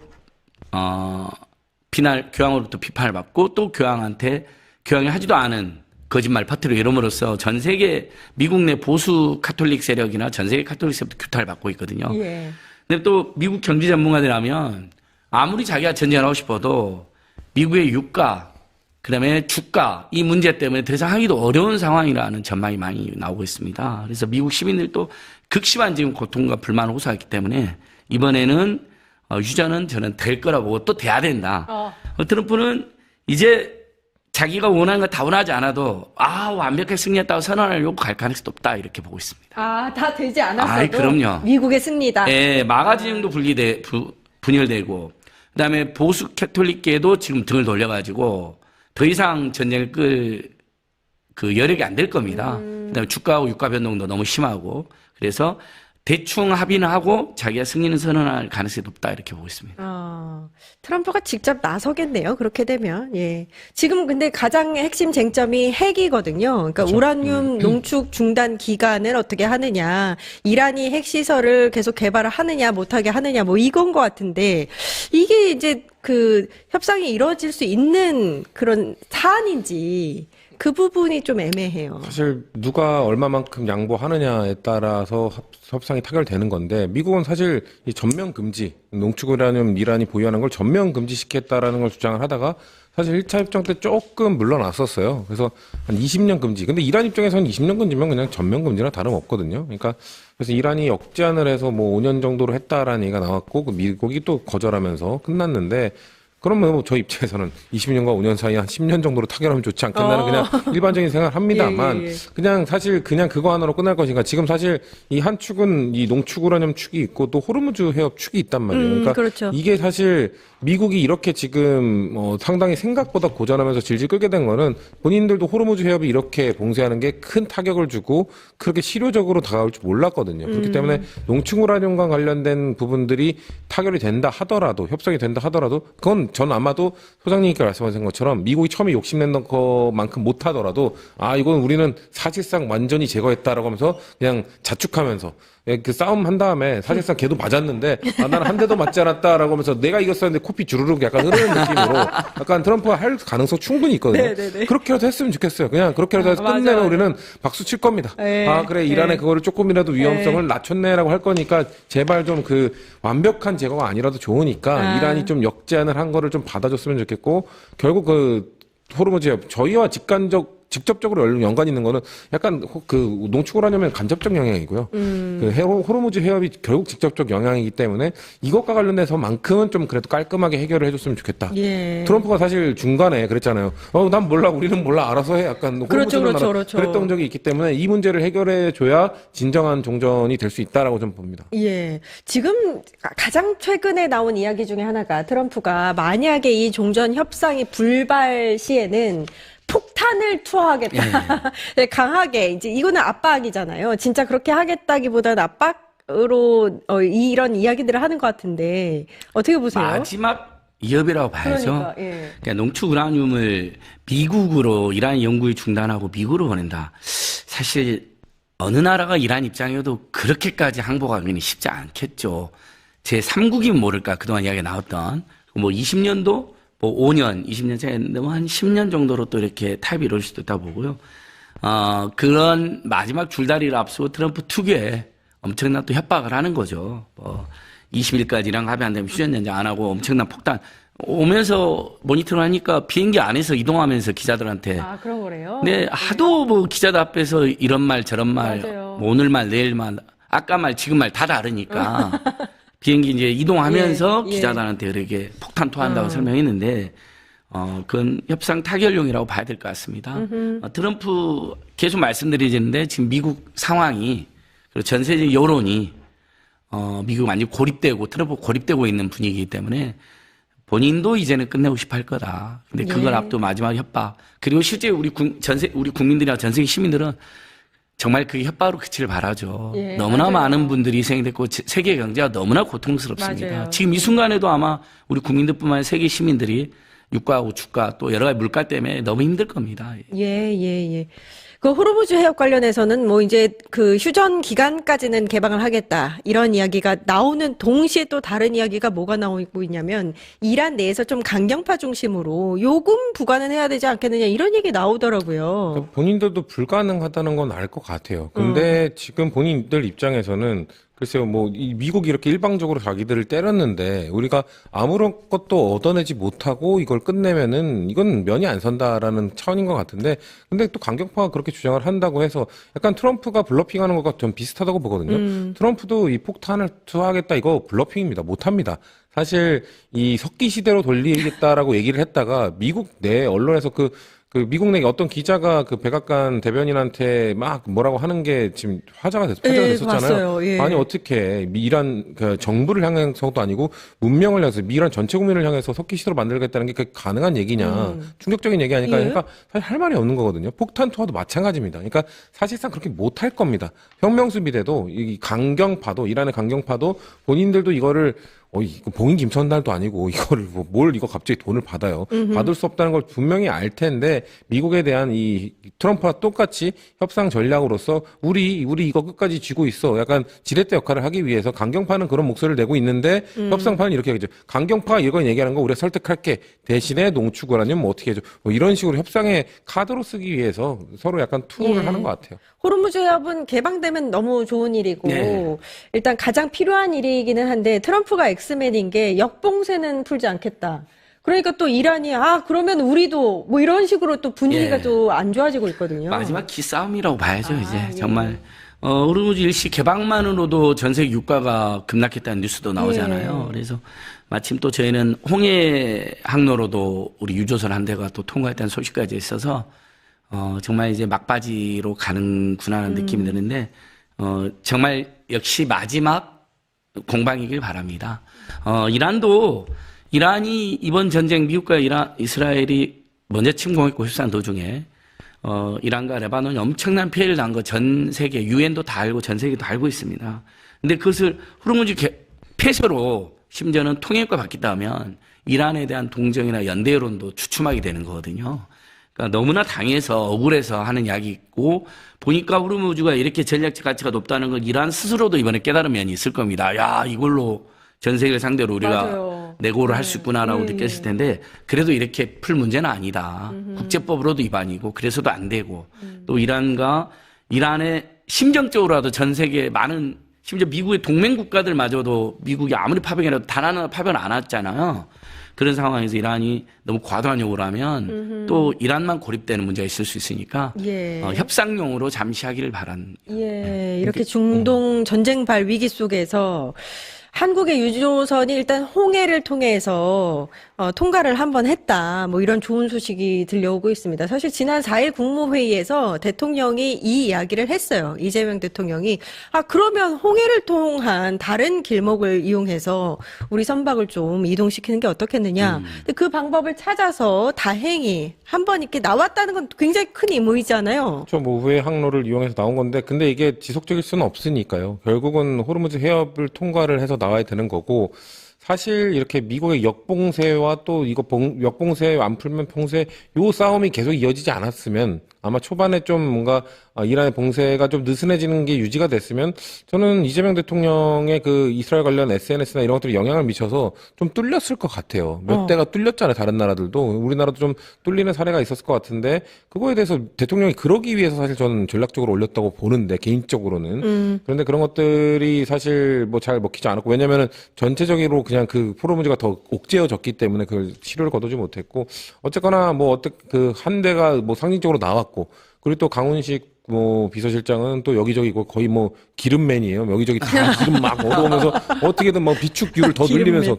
교황으로부터 비판을 받고 또 교황이 하지도 않은 거짓말 퍼뜨리고 이름으로써 전 세계 미국 내 보수 카톨릭 세력이나 전 세계 카톨릭 세력도 규탄을 받고 있거든요. 예. 근데 또 미국 경제 전문가들하면 아무리 자기가 전쟁을 하고 싶어도 미국의 유가, 그다음에 주가 이 문제 때문에 더 이상 하기도 어려운 상황이라는 전망이 많이 나오고 있습니다. 그래서 미국 시민들도 극심한 지금 고통과 불만을 호소했기 때문에 이번에는 휴전은 저는 될 거라고 보고 또 돼야 된다. 트럼프는 이제 자기가 원하는 거 다 원하지 않아도 완벽하게 승리했다고 선언하려고 갈 가능성도 없다 이렇게 보고 있습니다. 다 되지 않았어도 그럼요. 미국의 승리다. 예, 마가 진영도 분열되고 그다음에 보수 캐톨릭계도 지금 등을 돌려가지고 더 이상 전쟁을 끌 그 여력이 안 될 겁니다. 그다음에 주가하고 유가 변동도 너무 심하고 그래서 대충 합의는 하고 자기가 승리는 선언할 가능성이 높다 이렇게 보고 있습니다. 트럼프가 직접 나서겠네요. 그렇게 되면. 예. 지금 근데 가장 핵심 쟁점이 핵이거든요. 그러니까 우라늄 농축 중단 기간을 어떻게 하느냐, 이란이 핵시설을 계속 개발을 하느냐, 못하게 하느냐, 뭐 이건 것 같은데 이게 이제 그 협상이 이루어질 수 있는 그런 사안인지 그 부분이 좀 애매해요. 사실 누가 얼마만큼 양보하느냐에 따라서 협상이 타결되는 건데 미국은 사실 이 전면 금지, 농축우라늄 이란이 보유하는 걸 전면 금지시켰다라는 걸 주장을 하다가 사실 1차 협정 때 조금 물러났었어요. 그래서 한 20년 금지. 근데 이란 입장에서는 20년 금지면 그냥 전면 금지나 다름없거든요. 그러니까 그래서 이란이 역제안을 해서 뭐 5년 정도로 했다라는 얘기가 나왔고 그 미국이 또 거절하면서 끝났는데 그러면 뭐 저 입장에서는 20년과 5년 사이 한 10년 정도로 타결하면 좋지 않겠나는 그냥 일반적인 생각을 합니다만 그냥 사실 그냥 그거 하나로 끝날 것인가. 지금 사실 이 한 축은 이 농축 우라늄 축이 있고 또 호르무즈 해협 축이 있단 말이에요. 그러니까 그렇죠. 이게 사실 미국이 이렇게 지금 상당히 생각보다 고전하면서 질질 끌게 된 거는 본인들도 호르무즈 해협이 이렇게 봉쇄하는 게 큰 타격을 주고 그렇게 실효적으로 다가올 줄 몰랐거든요. 그렇기 때문에 농축 우라늄과 관련된 부분들이 타결이 된다 하더라도 협상이 된다 하더라도 그건 전 아마도 소장님께 말씀하신 것처럼 미국이 처음에 욕심낸 것만큼 못하더라도 이건 우리는 사실상 완전히 제거했다라고 하면서 그냥 자축하면서 그 싸움 한 다음에 사실상 걔도 맞았는데 나는 한 대도 맞지 않았다라고 하면서 내가 이겼었는데 코피 주르륵 약간 흐르는 느낌으로 약간 트럼프가 할 가능성 충분히 있거든요. 네네네. 그렇게라도 했으면 좋겠어요. 그냥 그렇게라도 해서 끝내면 맞아요. 우리는 박수 칠 겁니다. 네. 그래 이란에 그거를 조금이라도 위험성을 낮췄네라고 할 거니까 제발 좀 그 완벽한 제거가 아니라도 좋으니까 이란이 좀 역제안을 한 거를 좀 받아줬으면 좋겠고 결국 그 호르무즈 해협 저희와 직접적으로 연관 있는 거는 약간 그 농축 우라늄의 간접적 영향이고요. 그 호르무즈 해협이 결국 직접적 영향이기 때문에 이것과 관련돼서만큼은 좀 그래도 깔끔하게 해결을 해줬으면 좋겠다. 예. 트럼프가 사실 중간에 그랬잖아요. 난 몰라, 우리는 몰라, 알아서 해. 약간 그렇죠. 그랬던 적이 있기 때문에 이 문제를 해결해 줘야 진정한 종전이 될 수 있다라고 좀 봅니다. 예. 지금 가장 최근에 나온 이야기 중에 하나가 트럼프가 만약에 이 종전 협상이 불발 시에는 폭탄을 투하하겠다. 네, 강하게 이제 이거는 압박이잖아요. 진짜 그렇게 하겠다기보다는 압박으로 이런 이야기들을 하는 것 같은데 어떻게 보세요? 마지막 위협이라고 봐야죠. 그러니까, 예. 그러니까 농축 우라늄을 미국으로 이란 연구에 중단하고 미국으로 보낸다. 사실 어느 나라가 이란 입장이어도 그렇게까지 항복하기는 쉽지 않겠죠. 제3국이면 모를까 그동안 이야기가 나왔던 뭐 20년도 뭐 5년, 20년 차에 한 10년 정도로 또 이렇게 타협이 이루어질 수도 있다고 보고요. 그런 마지막 줄다리를 앞두고 트럼프 특유의 엄청난 또 협박을 하는 거죠. 20일까지 이랑 합의 안 되면 휴전 연장 안 하고 엄청난 폭탄. 오면서 모니터를 하니까 비행기 안에서 이동하면서 기자들한테. 그런 거래요? 네, 하도 뭐 기자들 앞에서 이런 말 저런 말, 맞아요. 뭐 오늘 말 내일 말, 아까 말 지금 말 다 다르니까. 비행기 이제 이동하면서 예. 기자들한테 이렇게 폭탄 투하한다고 설명했는데, 그건 협상 타결용이라고 봐야 될 것 같습니다. 트럼프 계속 말씀드리는데 지금 미국 상황이, 그리고 전 세계 여론이, 미국 완전히 고립되고, 트럼프 고립되고 있는 분위기이기 때문에 본인도 이제는 끝내고 싶어 할 거다. 근데 그걸 앞두고 마지막 협박. 그리고 실제 우리 국민들이나 전 세계 시민들은 정말 그 협박으로 그치를 바라죠. 예, 너무나 맞아요. 많은 분들이 희생됐고 세계 경제가 너무나 고통스럽습니다. 맞아요. 지금 이 순간에도 아마 우리 국민들뿐만 아니라 세계 시민들이 유가하고 주가 또 여러 가지 물가 때문에 너무 힘들 겁니다. 예. 그 호르무즈 해협 관련해서는 뭐 이제 그 휴전 기간까지는 개방을 하겠다. 이런 이야기가 나오는 동시에 또 다른 이야기가 뭐가 나오고 있냐면 이란 내에서 좀 강경파 중심으로 요금 부과는 해야 되지 않겠느냐 이런 얘기 나오더라고요. 그러니까 본인들도 불가능하다는 건 알 것 같아요. 근데 지금 본인들 입장에서는 글쎄요, 이 미국이 이렇게 일방적으로 자기들을 때렸는데 우리가 아무런 것도 얻어내지 못하고 이걸 끝내면은 이건 면이 안 선다라는 차원인 것 같은데 근데 또 강경파가 그렇게 주장을 한다고 해서 약간 트럼프가 블러핑하는 것과 좀 비슷하다고 보거든요. 트럼프도 이 폭탄을 투하하겠다 이거 블러핑입니다. 못합니다. 사실 이 석기 시대로 돌리겠다라고 얘기를 했다가 미국 내 언론에서 그 미국 내 어떤 기자가 그 백악관 대변인한테 막 뭐라고 하는 게 지금 화제가 됐었잖아요. 봤어요. 예. 아니 어떻게 이란 그 정부를 향해서도 아니고 문명을 향해서 이란 전체 국민을 향해서 석기 시대로 만들겠다는 게 그게 가능한 얘기냐 충격적인 얘기 아닐까 그러니까 사실 할 말이 없는 거거든요. 폭탄 투하도 마찬가지입니다. 그러니까 사실상 그렇게 못할 겁니다. 혁명수비대도 이 강경파도 이란의 강경파도 본인들도 이거를 이거 봉인 김천달도 아니고 이거를 뭘 이거 갑자기 돈을 받아요. 받을 수 없다는 걸 분명히 알 텐데 미국에 대한 이 트럼프와 똑같이 협상 전략으로서 우리 이거 끝까지 쥐고 있어. 약간 지렛대 역할을 하기 위해서 강경파는 그런 목소리를 내고 있는데 협상파는 이렇게 하겠죠. 강경파가 이건 얘기하는 거 우리가 설득할게. 대신에 농축 우라늄 뭐 어떻게 해줘. 이런 식으로 협상의 카드로 쓰기 위해서 서로 약간 투혼을 하는 것 같아요. 호르무즈 해협은 개방되면 너무 좋은 일이고 네. 일단 가장 필요한 일이기는 한데 트럼프가 엑스맨인 게 역봉쇄는 풀지 않겠다. 그러니까 또 이란이 그러면 우리도 뭐 이런 식으로 또 분위기가 예. 또 안 좋아지고 있거든요. 마지막 기싸움이라고 봐야죠, 이제. 예. 정말 호르무즈 일시 개방만으로도 전 세계 유가가 급락했다는 뉴스도 나오잖아요. 예. 그래서 마침 또 저희는 홍해 항로로도 우리 유조선 한 대가 또 통과했다는 소식까지 있어서 정말 이제 막바지로 가는구나라는 느낌이 드는데 정말 역시 마지막 공방이길 바랍니다. 이란이 이번 전쟁 미국과 이스라엘이 먼저 침공했고 흡수한 도중에 이란과 레바논이 엄청난 피해를 난 거 전 세계 유엔도 다 알고 전 세계도 알고 있습니다. 근데 그것을 호르무즈 폐쇄로 심지어는 통일과 바뀌었다면 이란에 대한 동정이나 연대 여론도 주춤하게 되는 거거든요. 그러니까 너무나 당해서 억울해서 하는 이야기고 보니까 호르무즈가 이렇게 전략적 가치가 높다는 걸 이란 스스로도 이번에 깨달은 면이 있을 겁니다. 야, 이걸로 전 세계를 상대로 우리가 맞아요. 내고를 할 수 있구나라고 느꼈을 텐데 그래도 이렇게 풀 문제는 아니다. 국제법으로도 위반이고 그래서도 안 되고 또 이란의 심정적으로라도 전 세계 많은 심지어 미국의 동맹 국가들마저도 미국이 아무리 파병이라도 단 하나 파병을 안 했잖아요. 그런 상황에서 이란이 너무 과도한 요구를 하면 또 이란만 고립되는 문제가 있을 수 있으니까 예. 협상용으로 잠시 하기를 바란. 예, 이렇게 중동 전쟁발 위기 속에서 한국의 유조선이 일단 홍해를 통해서 통과를 한번 했다. 뭐 이런 좋은 소식이 들려오고 있습니다. 사실 지난 4일 국무회의에서 대통령이 이 이야기를 했어요. 이재명 대통령이 그러면 홍해를 통한 다른 길목을 이용해서 우리 선박을 좀 이동시키는 게 어떻겠느냐. 근데 그 방법을 찾아서 다행히 한번 이렇게 나왔다는 건 굉장히 큰 임무이잖아요. 그렇죠. 뭐 우회 항로를 이용해서 나온 건데 근데 이게 지속적일 수는 없으니까요. 결국은 호르무즈 해협을 통과를 해서 나와야 되는 거고 사실 이렇게 미국의 역봉쇄와 또 이거 역봉쇄 안 풀면 봉쇄 요 싸움이 계속 이어지지 않았으면 아마 초반에 좀 뭔가 이란의 봉쇄가 좀 느슨해지는 게 유지가 됐으면 저는 이재명 대통령의 그 이스라엘 관련 SNS나 이런 것들이 영향을 미쳐서 좀 뚫렸을 것 같아요. 몇 대가 뚫렸잖아요. 다른 나라들도. 우리나라도 좀 뚫리는 사례가 있었을 것 같은데 그거에 대해서 대통령이 그러기 위해서 사실 저는 전략적으로 올렸다고 보는데 개인적으로는. 그런데 그런 것들이 사실 뭐 잘 먹히지 않았고 왜냐면은 전체적으로 그냥 그 호르무즈가 더 옥죄어졌기 때문에 그걸 치료를 거두지 못했고 어쨌거나 뭐 그 한 대가 뭐 상징적으로 나왔고 그리고 또 강훈식 뭐 비서실장은 또 여기저기 거의 뭐 기름맨이에요. 여기저기 다 기름 막 얻어오면서 어떻게든 뭐 비축유를 더 늘리면서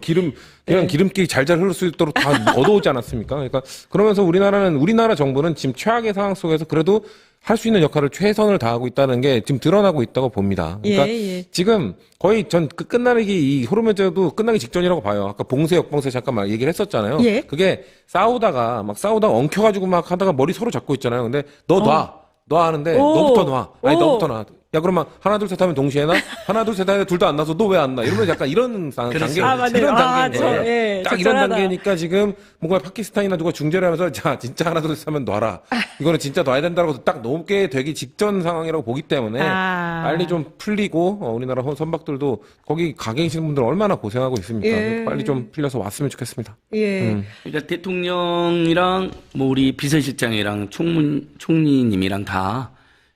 그냥 기름기 잘잘 흐를 수 있도록 다 얻어오지 않았습니까? 그러니까 그러면서 우리나라 정부는 지금 최악의 상황 속에서 그래도 할 수 있는 역할을 최선을 다하고 있다는 게 지금 드러나고 있다고 봅니다. 그러니까 지금 거의 이 호르무즈도 끝나기 직전이라고 봐요. 아까 봉쇄 역봉쇄 잠깐 얘기를 했었잖아요. 그게 싸우다가 엉켜가지고 막 하다가 머리 서로 잡고 있잖아요. 근데 너 하는데 너부터 놔. 아니 너부터 놔. 야 그러면 하나 둘 셋 하면 동시에 나? 하나 둘 셋 하는데 둘 다 안 나서 너 왜 안 나? 이러면 약간 이런 단계 이런 단계인데 딱 이런 단계니까 지금 뭔가 파키스탄이나 누가 중재를 하면서 자 진짜 하나 둘 셋 하면 놔라. 이거는 진짜 놔야 된다고 딱 놓게 되기 직전 상황이라고 보기 때문에 빨리 좀 풀리고 우리나라 선박들도 거기 가 계신 분들 얼마나 고생하고 있습니까? 빨리 좀 풀려서 왔으면 좋겠습니다. 그러니까 대통령이랑 뭐 우리 비서실장이랑 총리님이랑 다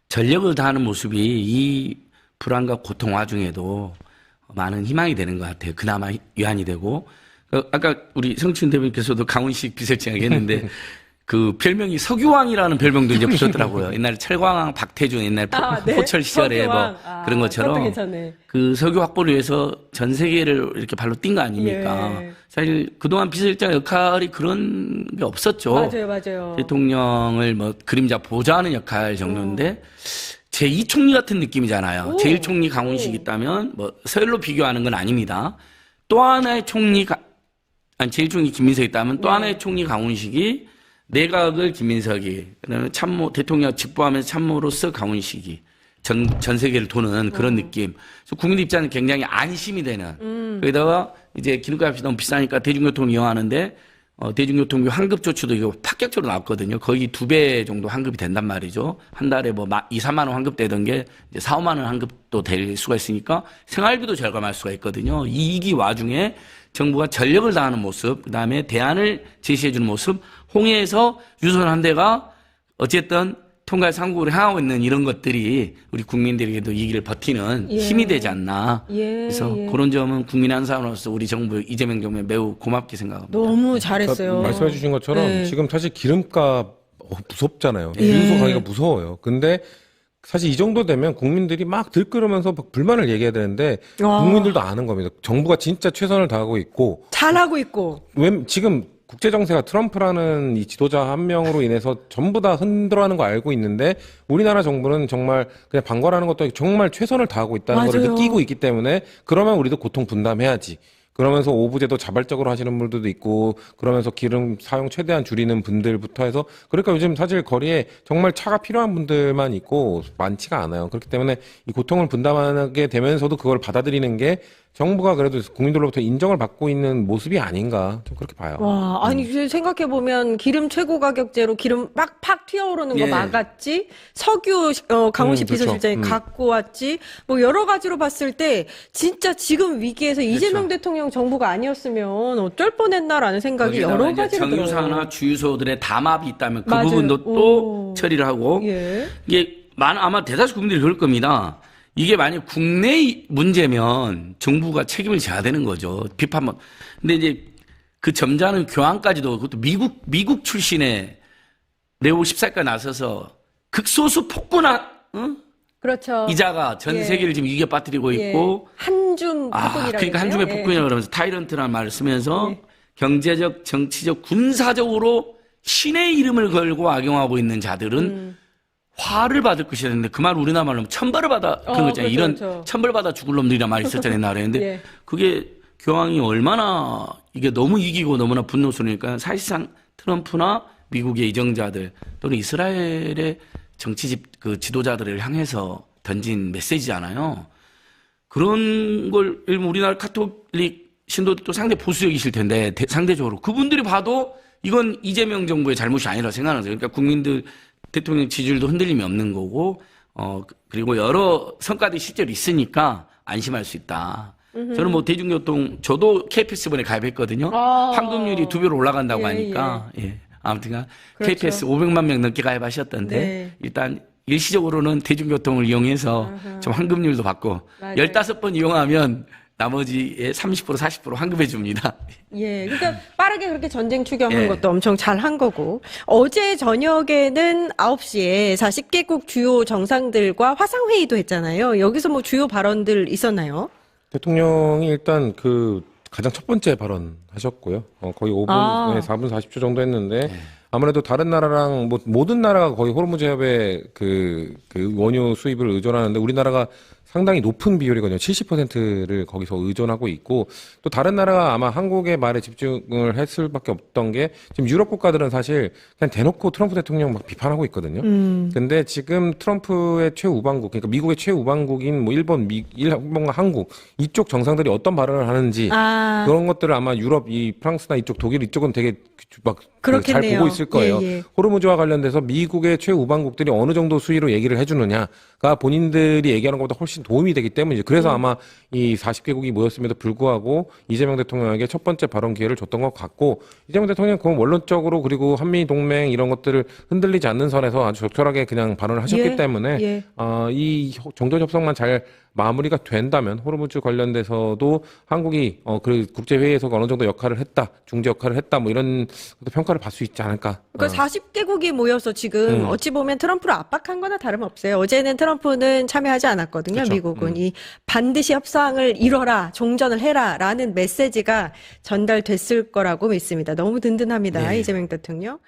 전력을 다하는 모습이 이 불안과 고통 와중에도 많은 희망이 되는 것 같아요. 그나마 위안이 되고. 아까 우리 성춘 대표님께서도 강훈식 비서실장 얘기했는데 그 별명이 석유왕이라는 별명도 이제 붙였더라고요. 옛날에 철광왕 박태준 옛날 포철 시절에 뭐 그런 것처럼 그 석유 확보를 위해서 전 세계를 이렇게 발로 뛴 거 아닙니까? 사실 그동안 비서실장 역할이 그런 게 없었죠. 맞아요. 대통령을 뭐 그림자 보좌하는 역할 정도인데 제2총리 같은 느낌이잖아요. 제1총리 강훈식이 있다면 뭐 서열로 비교하는 건 아닙니다. 또 하나의 제1총리 김민석이 있다면 또 하나의 총리 강훈식이 내각을 김민석이, 그다음에 참모, 대통령 직보하면서 참모로서 강훈식이 전 세계를 도는 그런 느낌. 그래서 국민 입장은 굉장히 안심이 되는. 거기다가 이제 기름값이 너무 비싸니까 대중교통을 이용하는데, 대중교통비 환급 조치도 이거 파격적으로 나왔거든요. 거의 2배 정도 환급이 된단 말이죠. 한 달에 뭐 2, 3만 원 환급되던 게 이제 4, 5만 원 환급도 될 수가 있으니까 생활비도 절감할 수가 있거든요. 이 와중에 정부가 전력을 다하는 모습, 그다음에 대안을 제시해주는 모습, 홍해에서 유선 한 대가 어쨌든 통갈 상국을 향하고 있는 이런 것들이 우리 국민들에게도 이 길을 버티는 힘이 되지 않나. 그래서 그런 점은 국민 한 사람으로서 우리 정부 이재명 정부에 매우 고맙게 생각합니다. 너무 잘했어요. 말씀해 주신 것처럼 지금 사실 기름값 무섭잖아요. 유소 가기가 무서워요. 근데 사실 이 정도 되면 국민들이 막 들끓으면서 막 불만을 얘기해야 되는데 와. 국민들도 아는 겁니다. 정부가 진짜 최선을 다하고 있고 잘하고 있고. 왜 지금 국제 정세가 트럼프라는 이 지도자 한 명으로 인해서 전부 다 흔들어하는 거 알고 있는데 우리나라 정부는 정말 그냥 방관하는 것도 아니고 정말 최선을 다하고 있다는 걸 맞아요. 느끼고 있기 때문에 그러면 우리도 고통 분담해야지. 그러면서 오부제도 자발적으로 하시는 분들도 있고 그러면서 기름 사용 최대한 줄이는 분들부터 해서 그러니까 요즘 사실 거리에 정말 차가 필요한 분들만 있고 많지가 않아요. 그렇기 때문에 이 고통을 분담하게 되면서도 그걸 받아들이는 게 정부가 그래도 국민들로부터 인정을 받고 있는 모습이 아닌가 좀 그렇게 봐요. 와, 아니 생각해 보면 기름 최고 가격제로 기름 팍팍 튀어오르는 거 예. 막았지. 석유 강훈식 그렇죠. 비서실장이 갖고 왔지. 뭐 여러 가지로 봤을 때 진짜 지금 위기에서 이재명 대통령 정부가 아니었으면 어쩔 뻔했나라는 생각이 여러 거기다가 이제 가지로 들어요. 정유사나 주유소들의 담합이 있다면 그 맞아요. 부분도 또 오. 처리를 하고 예. 이게 아마 대다수 국민들이 그럴 겁니다. 이게 만약 국내 문제면 정부가 책임을 져야 되는 거죠. 비판만. 근데 이제 그 점잖은 교황까지도 그것도 미국 출신의 레오 14가 나서서 극소수 폭군한 그렇죠. 이자가 전 예. 세계를 지금 이겨 빠뜨리고 예. 있고 한줌 폭군이라고 그러니까 한줌의 그러죠? 폭군이라고 그러면서 타이런트라는 말을 쓰면서 예. 경제적, 정치적, 군사적으로 신의 이름을 걸고 악용하고 있는 자들은 화를 받을 것이야 되는데 그 말 우리나라 말로 하면 천벌을 받아 그런 거 있잖아요. 그렇죠, 이런 그렇죠. 천벌 받아 죽을 놈들이란 말이 있었잖아요. 나라에. 근데 예. 그게 교황이 얼마나 이게 너무 이기고 너무나 분노스러우니까 사실상 트럼프나 미국의 이정자들 또는 이스라엘의 그 지도자들을 향해서 던진 메시지잖아요. 그런 걸 우리나라 카톨릭 신도들도 상당히 보수 여기실 텐데 상대적으로 그분들이 봐도 이건 이재명 정부의 잘못이 아니라 생각하는 거예요. 그러니까 국민들 대통령 지지율도 흔들림이 없는 거고 그리고 여러 성과들이 실제로 있으니까 안심할 수 있다. 저는 뭐 대중교통 저도 KPS 이번에 가입했거든요. 환급률이 2배로 올라간다고 예, 하니까 예. 아무튼 그렇죠. KPS 500만 명 넘게 가입하셨던데 네. 일단 일시적으로는 대중교통을 이용해서 좀 환급률도 받고 맞아요. 15번 이용하면 나머지의 30% 40% 환급해 줍니다. 예, 그러니까 빠르게 그렇게 전쟁 추경한 예. 것도 엄청 잘 한 거고. 어제 저녁에는 9시에 40개국 주요 정상들과 화상회의도 했잖아요. 여기서 뭐 주요 발언들 있었나요? 대통령이 일단 그 가장 첫 번째 발언 하셨고요. 거의 5분, 4분 40초 정도 했는데 아무래도 다른 나라랑 뭐 모든 나라가 거의 호르무즈 해협에 그 원유 수입을 의존하는데 우리나라가 상당히 높은 비율이거든요. 70%를 거기서 의존하고 있고 또 다른 나라가 아마 한국의 말에 집중을 했을 수밖에 없던 게 지금 유럽 국가들은 사실 그냥 대놓고 트럼프 대통령 막 비판하고 있거든요. 근데 지금 트럼프의 최우방국, 그러니까 미국의 최우방국인 뭐 일본과 한국 이쪽 정상들이 어떤 발언을 하는지 그런 것들을 아마 유럽, 이 프랑스나 이쪽 독일 이쪽은 되게 막 잘 그렇겠네요. 보고 있을 거예요. 예, 예. 호르무즈와 관련돼서 미국의 최우방국들이 어느 정도 수위로 얘기를 해주느냐가 본인들이 얘기하는 것보다 훨씬 도움이 되기 때문이죠. 그래서 아마 이 40개국이 모였음에도 불구하고 이재명 대통령에게 첫 번째 발언 기회를 줬던 것 같고 이재명 대통령은 그건 원론적으로 그리고 한미 동맹 이런 것들을 흔들리지 않는 선에서 아주 적절하게 그냥 발언을 하셨기 예, 때문에 예. 이 정전 협상만 잘 마무리가 된다면 호르무즈 관련돼서도 한국이 그 국제 회의에서 어느 정도 역할을 했다, 중재 역할을 했다, 뭐 이런 평가를 받을 수 있지 않을까. 그러니까 40개국이 모여서 지금 어찌 보면 트럼프를 압박한 거나 다름없어요. 어제는 트럼프는 참여하지 않았거든요. 그렇죠. 미국은 이 반드시 협상을 이뤄라, 종전을 해라라는 메시지가 전달됐을 거라고 믿습니다. 너무 든든합니다. 네. 이재명 대통령.